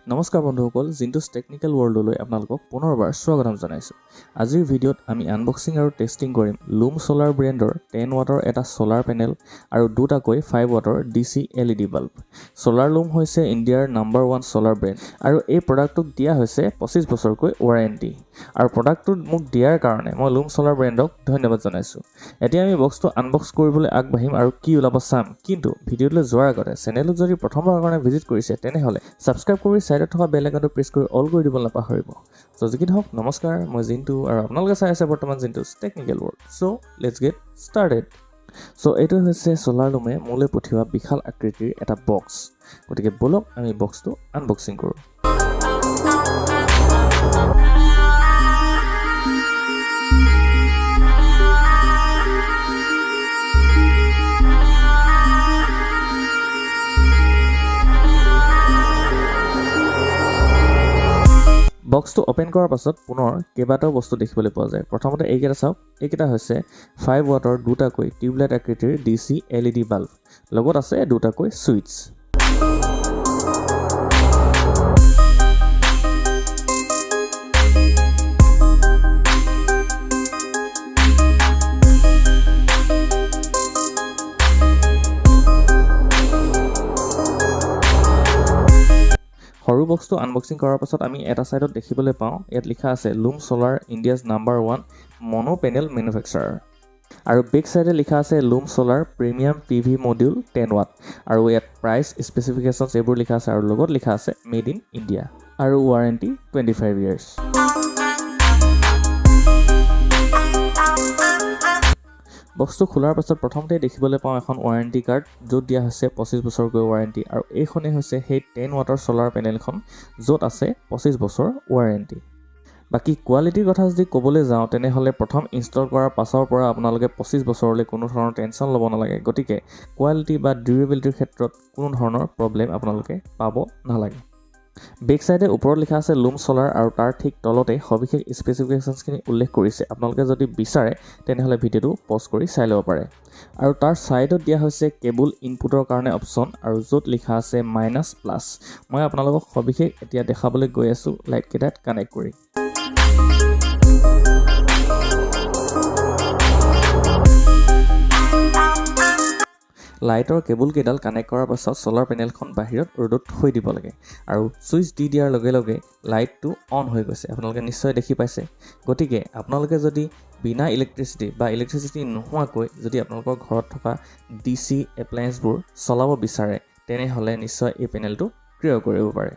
নমস্কাৰ বন্ধুসকল, জিন্টুছ টেকনিকেল ৱৰ্ল্ডলৈ আপোনালোকক পুনৰবাৰ স্বাগতম জনাইছোঁ। আজিৰ ভিডিঅ'ত আমি আনবক্সিং আৰু টেষ্টিং কৰিম লুম সোলাৰ ব্ৰেণ্ডৰ 10 ৱাটৰ এটা সোলাৰ পেনেল আৰু দুটাকৈ 5 ৱাটৰ DC LED বাল্ব। সোলাৰ লুম হৈছে ইণ্ডিয়াৰ নাম্বাৰ 1 সোলাৰ ব্ৰেণ্ড আৰু এই প্ৰডাক্টটোক দিয়া হৈছে 25 বছৰকৈ ৱাৰেণ্টি। আৰু প্ৰডাক্টটো মোক দিয়াৰ কাৰণে মই লুম সোলাৰ ব্ৰেণ্ডক ধন্যবাদ জনাইছোঁ। এতিয়া আমি বক্সটো আনবক্স কৰিবলৈ আগবাঢ়িম আৰু কি ওলাব চাম। কিন্তু ভিডিঅ'লৈ যোৱাৰ আগতে চেনেলটো যদি প্ৰথমবাৰৰ কাৰণে ভিজিট কৰিছে তেনেহ'লে ছাবস্ক্ৰাইব কৰি সাইডত থকা বেল আইকনটো প্ৰেছ কৰি অল কৰি দিব নাপাহৰিব। সো যি কি নহওক, নমস্কাৰ, মই জিন্তু আৰু আপোনালোকে চাই আছে বৰ্তমান Jintu's technical world. So let's get started. So এইটো হৈছে সোলাৰ লুমে মোলৈ পঠিওৱা বিশাল আকৃতিৰ এটা বক্স। গতিকে বলক আমি বক্সটো আনবক্সিং কৰোঁ। বক্সটো অপেন কৰাৰ পাছত পুনৰ কেইবাটাও বস্তু দেখিবলৈ পোৱা যায়। প্ৰথমতে এইকেইটা চাওক, এইকেইটা হৈছে 5 ৱাটৰ দুটাকৈ টিউবলাইট আকৃতিৰ DC LED বাল্ব। লগত আছে দুটাকৈ সুইচ। সৰু বক্সটো আনবক্সিং কৰাৰ পাছত আমি এটা ছাইডত দেখিবলৈ পাওঁ, ইয়াত লিখা আছে লুম সোলাৰ ইণ্ডিয়াজ নাম্বাৰ 1 মনো পেনেল মেনুফেকচাৰাৰ। আৰু বেক চাইডে লিখা আছে Loom solar premium PV module 10 watt. আৰু ইয়াত প্ৰাইচ স্পেচিফিকেশ্যনছ এইবোৰ লিখা আছে আৰু লগত লিখা আছে মেড ইন ইণ্ডিয়া আৰু ৱাৰেণ্টি 25 ইয়াৰ্ছ। বক্সটো খোলাৰ পাছত প্ৰথমতে দেখিবলৈ পাওঁ এখন ৱাৰেণ্টি কাৰ্ড, য'ত দিয়া হৈছে 25 বছৰকৈ ৱাৰেণ্টি। আৰু এইখনেই হৈছে সেই 10 ৱাটৰ সোলাৰ পেনেলখন, য'ত আছে 25 বছৰ ৱাৰেণ্টি। বাকী কোৱালিটিৰ কথা যদি ক'বলৈ যাওঁ তেনেহ'লে প্ৰথম ইনষ্টল কৰাৰ পাছৰ পৰা আপোনালোকে 25 বছৰলৈ কোনো ধৰণৰ টেনশ্যন ল'ব নালাগে। গতিকে কোৱালিটি বা ডিউৰেবিলিটিৰ ক্ষেত্ৰত কোনো ধৰণৰ প্ৰব্লেম আপোনালোকে পাব নালাগে। বেক চাইডে ওপৰত লিখা আছে লুম সোলাৰ আৰু তাৰ ঠিক তলতে সবিশেষ স্পেচিফিকেশ্যনছখিনি উল্লেখ কৰিছে। আপোনালোকে যদি বিচাৰে তেনেহ'লে ভিডিঅ'টো পজ কৰি চাই ল'ব পাৰে। আৰু তাৰ ছাইডত দিয়া হৈছে কেবুল ইনপুটৰ কাৰণে অপশ্যন, আৰু য'ত লিখা আছে -প্লাছ। মই আপোনালোকক সবিশেষ এতিয়া দেখাবলৈ গৈ আছোঁ লাইটকেইটাত কানেক্ট কৰি। লাইটৰ কেবুল কেইডাল কানেক্ট কৰাৰ পাছত সোলাৰ পেনেলখন বাহিৰত ৰ'দত থৈ দিব লাগে আৰু ছুইচ দি দিয়াৰ লগে লগে লাইটটো অন হৈ গৈছে। আপোনালোকে নিশ্চয় দেখি পাইছে। গতিকে আপোনালোকে যদি বিনা ইলেক্ট্ৰিচিটি নোহোৱাকৈ যদি আপোনালোকৰ ঘৰত থকা DC এপ্লায়েন্সবোৰ চলাব বিচাৰে তেনেহ'লে নিশ্চয় এই পেনেলটো ক্ৰয় কৰিব পাৰে।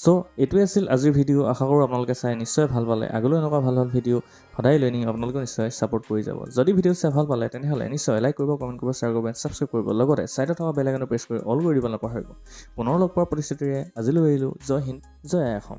সো এইটোৱে আছিল আজিৰ ভিডিঅ'। আশা কৰোঁ আপোনালোকে চাই নিশ্চয় ভাল পালে। আগলৈ এনেকুৱা ভাল ভাল ভিডিঅ' সদায় লৈ নি আপোনালোকে নিশ্চয় ছাপোৰ্ট কৰি যাব। যদি ভিডিঅ' চাই ভাল পালে তেনেহ'লে নিশ্চয় লাইক কৰিব, কমেণ্ট কৰিব, শ্বেয়াৰ কৰিব, ছাবস্ক্ৰাইব কৰিব। লগতে ছাইডত থকা বেল আইকনটো প্ৰেছ কৰি অল কৰি দিব নাপাহৰিব। পুনৰ লগ পোৱাৰ প্ৰতিশ্ৰুতিৰে আজিলৈ এৰিলোঁ। জয় হিন্দ, জয় অসম।